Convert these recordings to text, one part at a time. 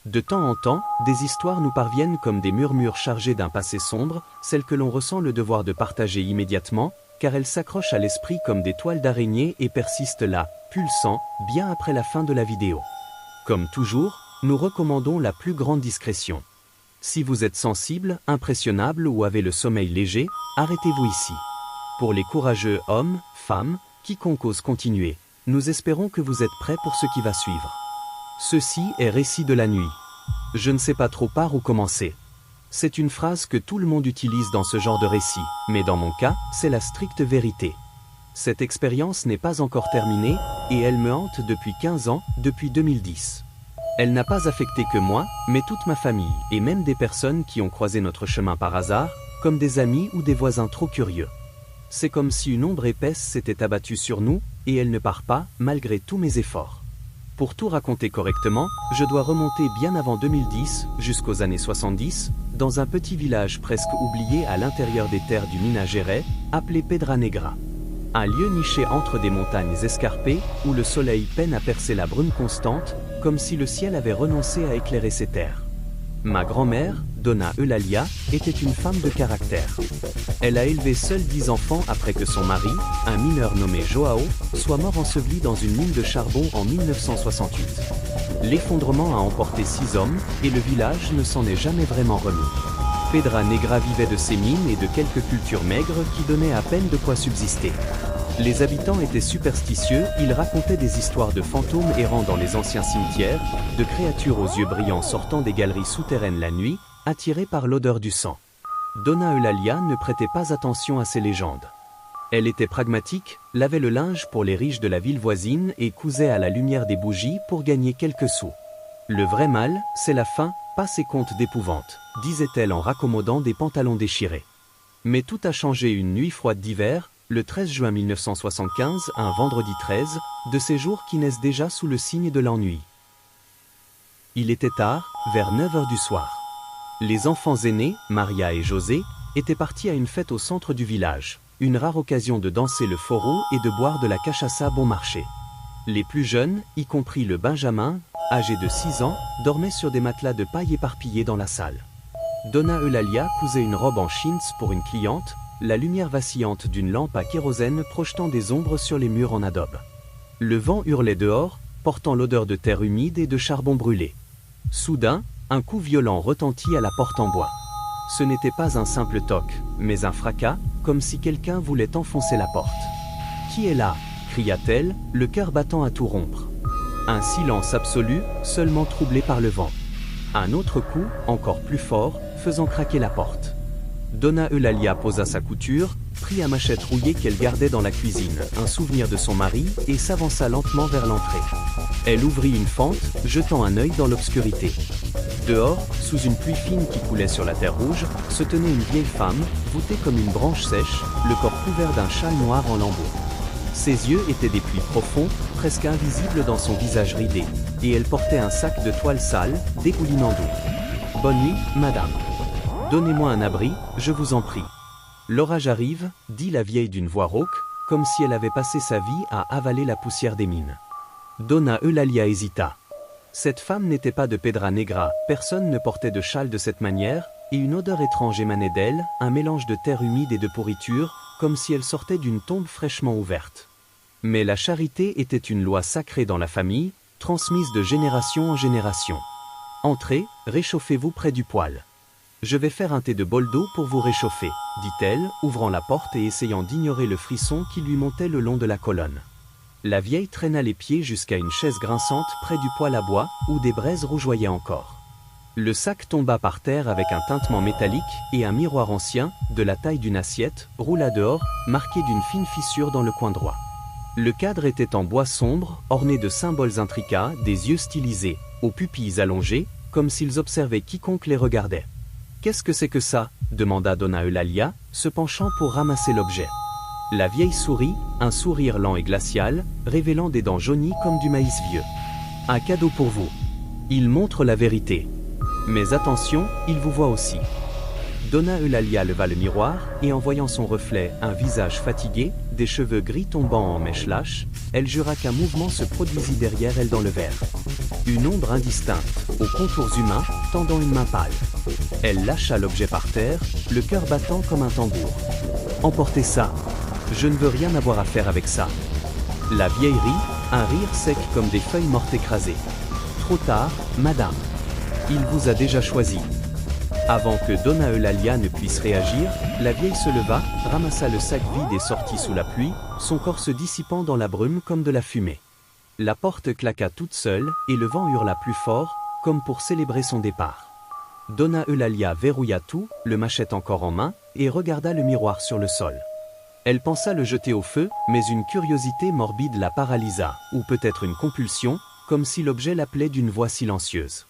De temps en temps, des histoires nous parviennent comme des murmures chargés d'un passé sombre, celles que l'on ressent le devoir de partager immédiatement, car elles s'accrochent à l'esprit comme des toiles d'araignée et persistent là, pulsant, bien après la fin de la vidéo. Comme toujours, nous recommandons la plus grande discrétion. Si vous êtes sensible, impressionnable ou avez le sommeil léger, arrêtez-vous ici. Pour les courageux hommes, femmes, quiconque ose continuer, nous espérons que vous êtes prêts pour ce qui va suivre. Ceci est Récit de la nuit. Je ne sais pas trop par où commencer. C'est une phrase que tout le monde utilise dans ce genre de récit, mais dans mon cas, c'est la stricte vérité. Cette expérience n'est pas encore terminée, et elle me hante depuis 15 ans, depuis 2010. Elle n'a pas affecté que moi, mais toute ma famille, et même des personnes qui ont croisé notre chemin par hasard, comme des amis ou des voisins trop curieux. C'est comme si une ombre épaisse s'était abattue sur nous, et elle ne part pas, malgré tous mes efforts. Pour tout raconter correctement, je dois remonter bien avant 2010, jusqu'aux années 70, dans un petit village presque oublié à l'intérieur des terres du Minas Gerais, appelé Pedra Negra. Un lieu niché entre des montagnes escarpées, où le soleil peine à percer la brume constante, comme si le ciel avait renoncé à éclairer ses terres. Ma grand-mère, Dona Eulalia, était une femme de caractère. Elle a élevé seule 10 enfants après que son mari, un mineur nommé Joao, soit mort enseveli dans une mine de charbon en 1968. L'effondrement a emporté 6 hommes, et le village ne s'en est jamais vraiment remis. Pedra Negra vivait de ses mines et de quelques cultures maigres qui donnaient à peine de quoi subsister. Les habitants étaient superstitieux, ils racontaient des histoires de fantômes errant dans les anciens cimetières, de créatures aux yeux brillants sortant des galeries souterraines la nuit, attirées par l'odeur du sang. Dona Eulalia ne prêtait pas attention à ces légendes. Elle était pragmatique, lavait le linge pour les riches de la ville voisine et cousait à la lumière des bougies pour gagner quelques sous. Le vrai mal, c'est la faim, pas ces contes d'épouvante, disait-elle en raccommodant des pantalons déchirés. Mais tout a changé une nuit froide d'hiver, le 13 juin 1975, un vendredi 13, de ces jours qui naissent déjà sous le signe de l'ennui. Il était tard, vers 9 heures du soir. Les enfants aînés, Maria et José, étaient partis à une fête au centre du village, une rare occasion de danser le foro et de boire de la cachaça bon marché. Les plus jeunes, y compris le Benjamin, âgé de 6 ans, dormaient sur des matelas de paille éparpillés dans la salle. Dona Eulalia cousait une robe en chintz pour une cliente, la lumière vacillante d'une lampe à kérosène projetant des ombres sur les murs en adobe. Le vent hurlait dehors, portant l'odeur de terre humide et de charbon brûlé. Soudain, un coup violent retentit à la porte en bois. Ce n'était pas un simple toc, mais un fracas, comme si quelqu'un voulait enfoncer la porte. « Qui est là » cria-t-elle, le cœur battant à tout rompre. Un silence absolu, seulement troublé par le vent. Un autre coup, encore plus fort, faisant craquer la porte. Dona Eulalia posa sa couture, prit un machette rouillée qu'elle gardait dans la cuisine, un souvenir de son mari, et s'avança lentement vers l'entrée. Elle ouvrit une fente, jetant un œil dans l'obscurité. Dehors, sous une pluie fine qui coulait sur la terre rouge, se tenait une vieille femme, voûtée comme une branche sèche, le corps couvert d'un châle noir en lambeaux. Ses yeux étaient des plis profonds, presque invisibles dans son visage ridé, et elle portait un sac de toile sale, dégoulinant d'eau. « Bonne nuit, madame. Donnez-moi un abri, je vous en prie. » L'orage arrive, dit la vieille d'une voix rauque, comme si elle avait passé sa vie à avaler la poussière des mines. Dona Eulalia hésita. Cette femme n'était pas de Pedra Negra, personne ne portait de châle de cette manière, et une odeur étrange émanait d'elle, un mélange de terre humide et de pourriture, comme si elle sortait d'une tombe fraîchement ouverte. Mais la charité était une loi sacrée dans la famille, transmise de génération en génération. « Entrez, réchauffez-vous près du poêle. Je vais faire un thé de bol d'eau pour vous réchauffer, » dit-elle, ouvrant la porte et essayant d'ignorer le frisson qui lui montait le long de la colonne. La vieille traîna les pieds jusqu'à une chaise grinçante près du poêle à bois, où des braises rougeoyaient encore. Le sac tomba par terre avec un tintement métallique, et un miroir ancien, de la taille d'une assiette, roula dehors, marqué d'une fine fissure dans le coin droit. Le cadre était en bois sombre, orné de symboles intricats, des yeux stylisés, aux pupilles allongées, comme s'ils observaient quiconque les regardait. « Qu'est-ce que c'est que ça » demanda Dona Eulalia, se penchant pour ramasser l'objet. La vieille sourit, un sourire lent et glacial, révélant des dents jaunies comme du maïs vieux. « Un cadeau pour vous. Il montre la vérité. Mais attention, il vous voit aussi. » Dona Eulalia leva le miroir, et en voyant son reflet, un visage fatigué, des cheveux gris tombant en mèches lâches, elle jura qu'un mouvement se produisit derrière elle dans le verre. Une ombre indistincte, aux contours humains, tendant une main pâle. Elle lâcha l'objet par terre, le cœur battant comme un tambour. « Emportez ça. Je ne veux rien avoir à faire avec ça. » La vieille rit, un rire sec comme des feuilles mortes écrasées. « Trop tard, madame. Il vous a déjà choisi. » Avant que Donna Eulalia ne puisse réagir, la vieille se leva, ramassa le sac vide et sortit sous la pluie, son corps se dissipant dans la brume comme de la fumée. La porte claqua toute seule, et le vent hurla plus fort, comme pour célébrer son départ. Donna Eulalia verrouilla tout, le machette encore en main, et regarda le miroir sur le sol. Elle pensa le jeter au feu, mais une curiosité morbide la paralysa, ou peut-être une compulsion, comme si l'objet l'appelait d'une voix silencieuse.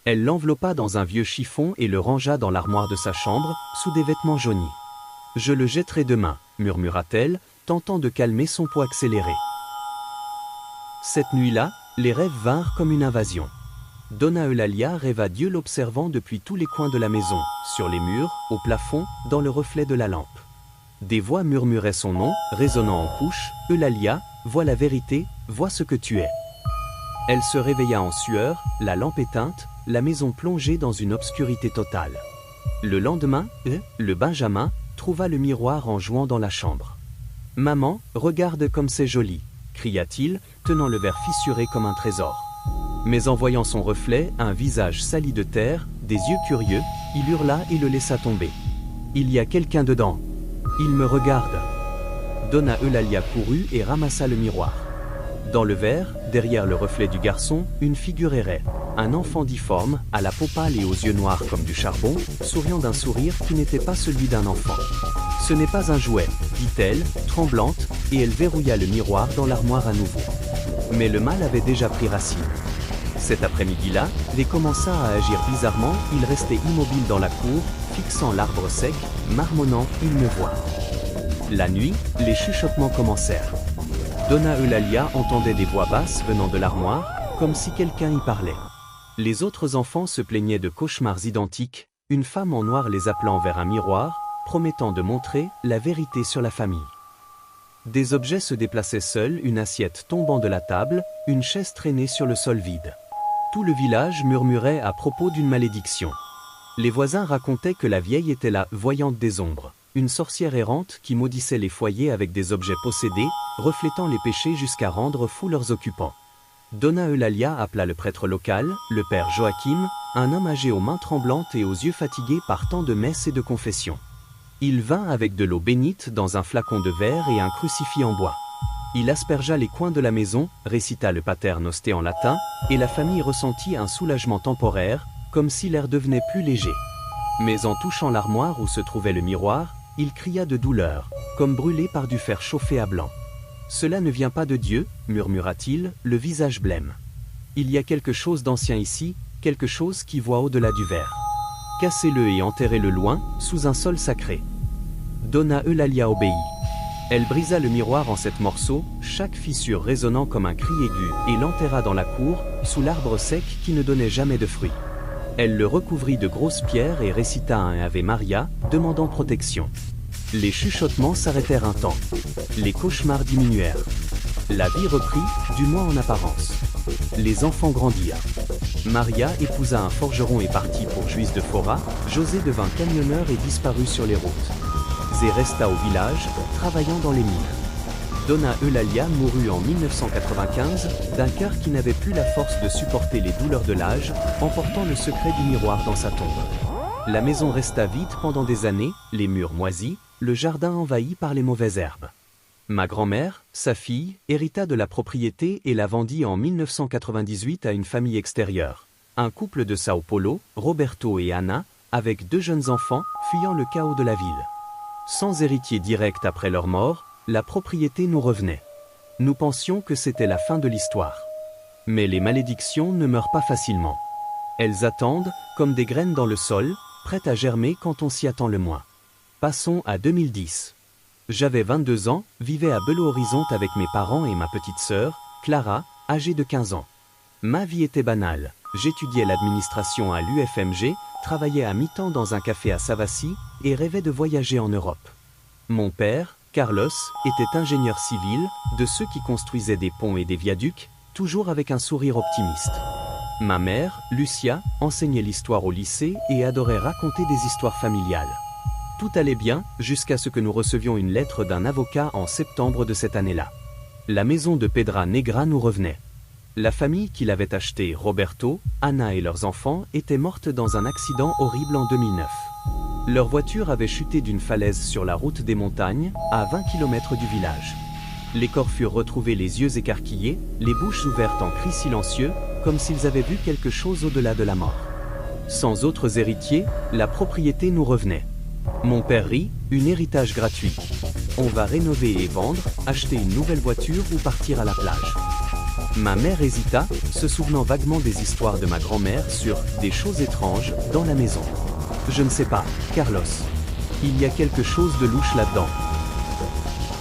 Elle l'enveloppa dans un vieux chiffon et le rangea dans l'armoire de sa chambre, sous des vêtements jaunis. « Je le jetterai demain », murmura-t-elle, tentant de calmer son pouls accéléré. Cette nuit-là, les rêves vinrent comme une invasion. Donna Eulalia rêva Dieu l'observant depuis tous les coins de la maison, sur les murs, au plafond, dans le reflet de la lampe. Des voix murmuraient son nom, résonnant en couche. « Eulalia, vois la vérité, vois ce que tu es. » Elle se réveilla en sueur, la lampe éteinte, la maison plongée dans une obscurité totale. Le lendemain, le Benjamin trouva le miroir en jouant dans la chambre. « Maman, regarde comme c'est joli !» cria-t-il, tenant le verre fissuré comme un trésor. Mais en voyant son reflet, un visage sali de terre, des yeux curieux, il hurla et le laissa tomber. « Il y a quelqu'un dedans. Il me regarde !» Donna Eulalia courut et ramassa le miroir. Dans le verre, derrière le reflet du garçon, une figure errait. Un enfant difforme, à la peau pâle et aux yeux noirs comme du charbon, souriant d'un sourire qui n'était pas celui d'un enfant. « Ce n'est pas un jouet, » dit-elle, tremblante, et elle verrouilla le miroir dans l'armoire à nouveau. Mais le mal avait déjà pris racine. Cet après-midi-là, Lé commença à agir bizarrement, il restait immobile dans la cour, fixant l'arbre sec, marmonnant « Il me voit ». La nuit, les chuchotements commencèrent. Donna Eulalia entendait des voix basses venant de l'armoire, comme si quelqu'un y parlait. Les autres enfants se plaignaient de cauchemars identiques, une femme en noir les appelant vers un miroir, promettant de montrer la vérité sur la famille. Des objets se déplaçaient seuls, une assiette tombant de la table, une chaise traînée sur le sol vide. Tout le village murmurait à propos d'une malédiction. Les voisins racontaient que la vieille était la voyante des ombres, une sorcière errante qui maudissait les foyers avec des objets possédés, reflétant les péchés jusqu'à rendre fous leurs occupants. Donna Eulalia appela le prêtre local, le père Joachim, un homme âgé aux mains tremblantes et aux yeux fatigués par tant de messes et de confessions. Il vint avec de l'eau bénite dans un flacon de verre et un crucifix en bois. Il aspergea les coins de la maison, récita le Pater Noster en latin, et la famille ressentit un soulagement temporaire, comme si l'air devenait plus léger. Mais en touchant l'armoire où se trouvait le miroir, il cria de douleur, comme brûlé par du fer chauffé à blanc. « Cela ne vient pas de Dieu, » murmura-t-il, le visage blême. « Il y a quelque chose d'ancien ici, quelque chose qui voit au-delà du verre. Cassez-le et enterrez-le loin, sous un sol sacré. » Donna Eulalia obéit. Elle brisa le miroir en 7 morceaux, chaque fissure résonnant comme un cri aigu, et l'enterra dans la cour, sous l'arbre sec qui ne donnait jamais de fruits. Elle le recouvrit de grosses pierres et récita un Ave Maria, demandant protection. Les chuchotements s'arrêtèrent un temps. Les cauchemars diminuèrent. La vie reprit, du moins en apparence. Les enfants grandirent. Maria épousa un forgeron et partit pour Juiz de Fora, José devint camionneur et disparut sur les routes. Zé resta au village, travaillant dans les mines. Donna Eulalia mourut en 1995, d'un cœur qui n'avait plus la force de supporter les douleurs de l'âge, emportant le secret du miroir dans sa tombe. La maison resta vide pendant des années, les murs moisis, le jardin envahi par les mauvaises herbes. Ma grand-mère, sa fille, hérita de la propriété et la vendit en 1998 à une famille extérieure. Un couple de Sao Paulo, Roberto et Anna, avec 2 jeunes enfants, fuyant le chaos de la ville. Sans héritier direct après leur mort, la propriété nous revenait. Nous pensions que c'était la fin de l'histoire. Mais les malédictions ne meurent pas facilement. Elles attendent, comme des graines dans le sol, prêtes à germer quand on s'y attend le moins. Passons à 2010. J'avais 22 ans, vivais à Belo Horizonte avec mes parents et ma petite sœur, Clara, âgée de 15 ans. Ma vie était banale. J'étudiais l'administration à l'UFMG, travaillais à mi-temps dans un café à Savassi et rêvais de voyager en Europe. Mon père, Carlos, était ingénieur civil, de ceux qui construisaient des ponts et des viaducs, toujours avec un sourire optimiste. Ma mère, Lucia, enseignait l'histoire au lycée et adorait raconter des histoires familiales. Tout allait bien, jusqu'à ce que nous recevions une lettre d'un avocat en septembre de cette année-là. La maison de Pedra Negra nous revenait. La famille qui l'avait achetée, Roberto, Anna et leurs enfants, était morte dans un accident horrible en 2009. Leur voiture avait chuté d'une falaise sur la route des montagnes, à 20 km du village. Les corps furent retrouvés les yeux écarquillés, les bouches ouvertes en cris silencieux, comme s'ils avaient vu quelque chose au-delà de la mort. Sans autres héritiers, la propriété nous revenait. Mon père rit, un héritage gratuit. On va rénover et vendre, acheter une nouvelle voiture ou partir à la plage. Ma mère hésita, se souvenant vaguement des histoires de ma grand-mère sur « des choses étranges » dans la maison. Je ne sais pas, Carlos. Il y a quelque chose de louche là-dedans.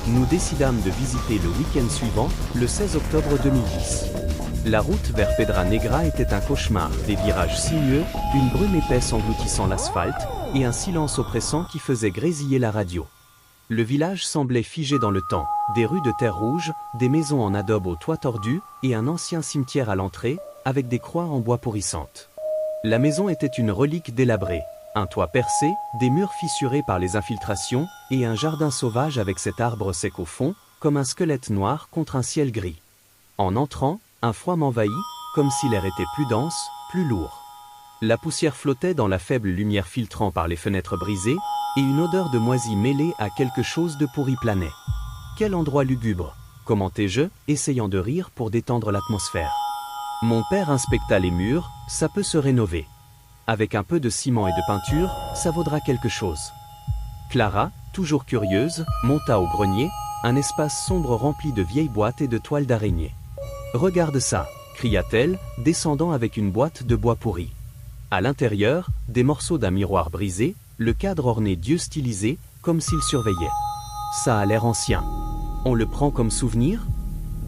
Nous décidâmes de visiter le week-end suivant, le 16 octobre 2010. La route vers Pedra Negra était un cauchemar, des virages sinueux, une brume épaisse engloutissant l'asphalte, et un silence oppressant qui faisait grésiller la radio. Le village semblait figé dans le temps, des rues de terre rouge, des maisons en adobe aux toits tordus, et un ancien cimetière à l'entrée, avec des croix en bois pourrissantes. La maison était une relique délabrée, un toit percé, des murs fissurés par les infiltrations, et un jardin sauvage avec cet arbre sec au fond, comme un squelette noir contre un ciel gris. En entrant, un froid m'envahit, comme si l'air était plus dense, plus lourd. La poussière flottait dans la faible lumière filtrant par les fenêtres brisées, et une odeur de moisi mêlée à quelque chose de pourri planait. Quel endroit lugubre, commentai-je, essayant de rire pour détendre l'atmosphère. Mon père inspecta les murs, ça peut se rénover. Avec un peu de ciment et de peinture, ça vaudra quelque chose. Clara, toujours curieuse, monta au grenier, un espace sombre rempli de vieilles boîtes et de toiles d'araignée. « Regarde ça !» cria-t-elle, descendant avec une boîte de bois pourri. À l'intérieur, des morceaux d'un miroir brisé, le cadre orné d'yeux stylisés, comme s'il surveillait. « Ça a l'air ancien. On le prend comme souvenir ?»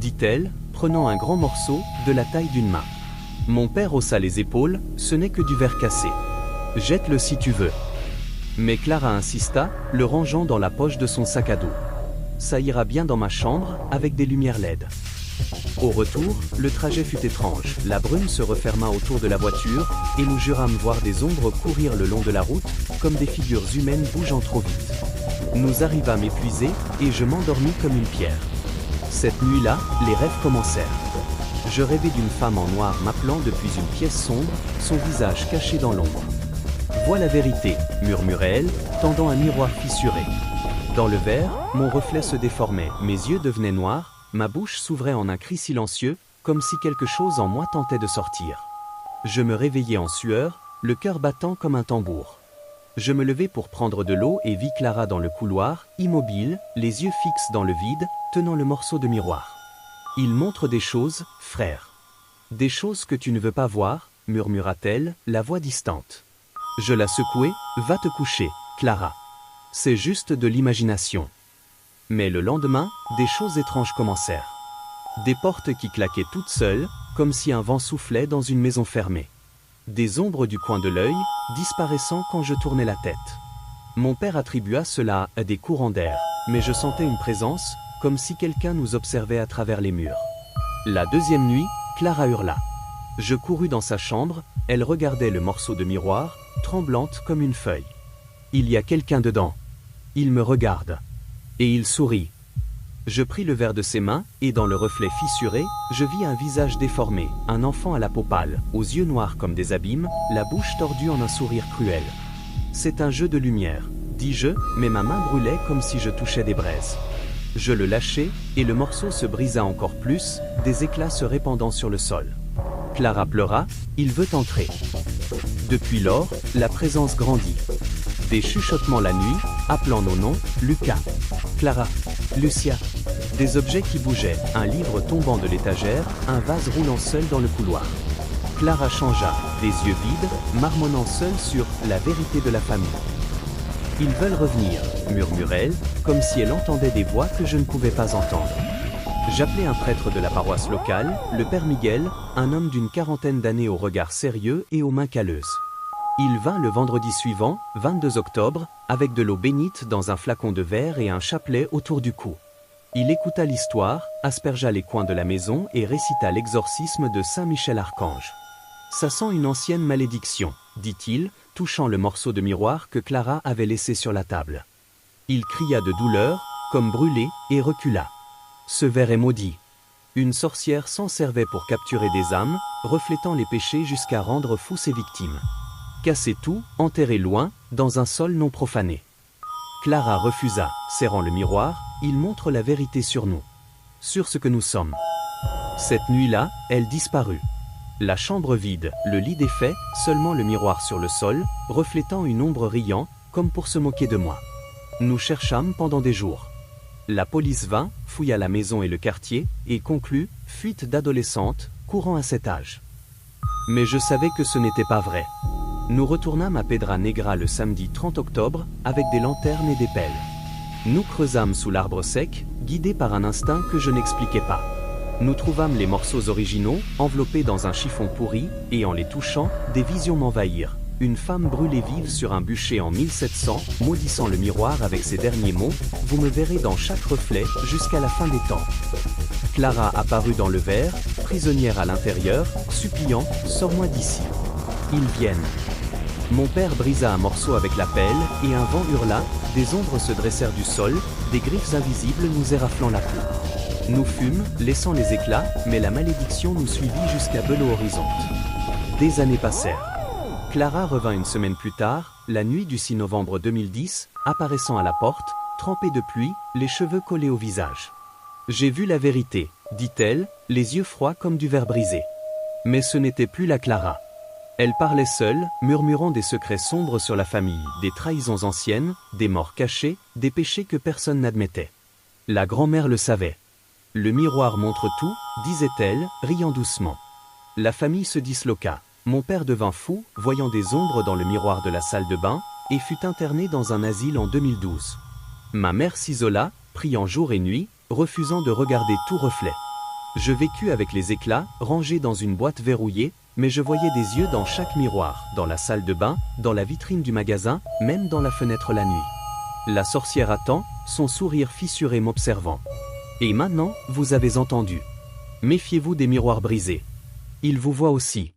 dit-elle, prenant un grand morceau, de la taille d'une main. Mon père haussa les épaules, ce n'est que du verre cassé. « Jette-le si tu veux. » Mais Clara insista, le rangeant dans la poche de son sac à dos. « Ça ira bien dans ma chambre, avec des lumières LED. » Au retour, le trajet fut étrange. La brume se referma autour de la voiture, et nous jurâmes voir des ombres courir le long de la route, comme des figures humaines bougeant trop vite. Nous arrivâmes épuisés, et je m'endormis comme une pierre. Cette nuit-là, les rêves commencèrent. Je rêvais d'une femme en noir m'appelant depuis une pièce sombre, son visage caché dans l'ombre. « Vois la vérité », murmurait-elle, tendant un miroir fissuré. Dans le verre, mon reflet se déformait, mes yeux devenaient noirs, ma bouche s'ouvrait en un cri silencieux, comme si quelque chose en moi tentait de sortir. Je me réveillai en sueur, le cœur battant comme un tambour. Je me levai pour prendre de l'eau et vis Clara dans le couloir, immobile, les yeux fixes dans le vide, tenant le morceau de miroir. « Il montre des choses, frère. Des choses que tu ne veux pas voir, murmura-t-elle, la voix distante. Je la secouai, va te coucher, Clara. C'est juste de l'imagination. Mais le lendemain, des choses étranges commencèrent. Des portes qui claquaient toutes seules, comme si un vent soufflait dans une maison fermée. Des ombres du coin de l'œil, disparaissant quand je tournais la tête. Mon père attribua cela à des courants d'air, mais je sentais une présence, comme si quelqu'un nous observait à travers les murs. La deuxième nuit, Clara hurla. Je courus dans sa chambre, elle regardait le morceau de miroir, tremblante comme une feuille. Il y a quelqu'un dedans. Il me regarde. Et il sourit. Je pris le verre de ses mains, et dans le reflet fissuré, je vis un visage déformé, un enfant à la peau pâle, aux yeux noirs comme des abîmes, la bouche tordue en un sourire cruel. C'est un jeu de lumière, dis-je, mais ma main brûlait comme si je touchais des braises. Je le lâchai, et le morceau se brisa encore plus, des éclats se répandant sur le sol. Clara pleura, il veut entrer. Depuis lors, la présence grandit. Des chuchotements la nuit, appelant nos noms, Lucas, Clara, Lucia. Des objets qui bougeaient, un livre tombant de l'étagère, un vase roulant seul dans le couloir. Clara changea, des yeux vides, marmonnant seule sur la vérité de la famille. Ils veulent revenir, murmurait-elle, comme si elle entendait des voix que je ne pouvais pas entendre. J'appelai un prêtre de la paroisse locale, le père Miguel, un homme d'une quarantaine d'années au regard sérieux et aux mains calleuses. Il vint le vendredi suivant, 22 octobre, avec de l'eau bénite dans un flacon de verre et un chapelet autour du cou. Il écouta l'histoire, aspergea les coins de la maison et récita l'exorcisme de Saint Michel Archange. Ça sent une ancienne malédiction, dit-il, touchant le morceau de miroir que Clara avait laissé sur la table. Il cria de douleur, comme brûlé, et recula. Ce verre est maudit. Une sorcière s'en servait pour capturer des âmes, reflétant les péchés jusqu'à rendre fous ses victimes. Casser tout, enterrer loin, dans un sol non profané. Clara refusa, serrant le miroir, il montre la vérité sur nous. Sur ce que nous sommes. Cette nuit-là, elle disparut. La chambre vide, le lit défait, seulement le miroir sur le sol, reflétant une ombre riant, comme pour se moquer de moi. Nous cherchâmes pendant des jours. La police vint, fouilla la maison et le quartier, et conclut, fuite d'adolescente, courant à cet âge. Mais je savais que ce n'était pas vrai. Nous retournâmes à Pedra Negra le samedi 30 octobre, avec des lanternes et des pelles. Nous creusâmes sous l'arbre sec, guidés par un instinct que je n'expliquais pas. Nous trouvâmes les morceaux originaux, enveloppés dans un chiffon pourri, et en les touchant, des visions m'envahirent. Une femme brûlée vive sur un bûcher en 1700, maudissant le miroir avec ces derniers mots, « Vous me verrez dans chaque reflet, jusqu'à la fin des temps ». Clara apparut dans le verre, prisonnière à l'intérieur, suppliant, « Sors-moi d'ici ». Ils viennent. Mon père brisa un morceau avec la pelle, et un vent hurla, des ombres se dressèrent du sol, des griffes invisibles nous éraflant la peau. Nous fûmes, laissant les éclats, mais la malédiction nous suivit jusqu'à Belo Horizonte. Des années passèrent. Clara revint une semaine plus tard, la nuit du 6 novembre 2010, apparaissant à la porte, trempée de pluie, les cheveux collés au visage. « J'ai vu la vérité », dit-elle, les yeux froids comme du verre brisé. Mais ce n'était plus la Clara. Elle parlait seule, murmurant des secrets sombres sur la famille, des trahisons anciennes, des morts cachées, des péchés que personne n'admettait. La grand-mère le savait. « Le miroir montre tout », disait-elle, riant doucement. La famille se disloqua. Mon père devint fou, voyant des ombres dans le miroir de la salle de bain, et fut interné dans un asile en 2012. Ma mère s'isola, priant jour et nuit, refusant de regarder tout reflet. Je vécus avec les éclats, rangés dans une boîte verrouillée, mais je voyais des yeux dans chaque miroir, dans la salle de bain, dans la vitrine du magasin, même dans la fenêtre la nuit. La sorcière attend, son sourire fissuré m'observant. Et maintenant, vous avez entendu. Méfiez-vous des miroirs brisés. Ils vous voient aussi.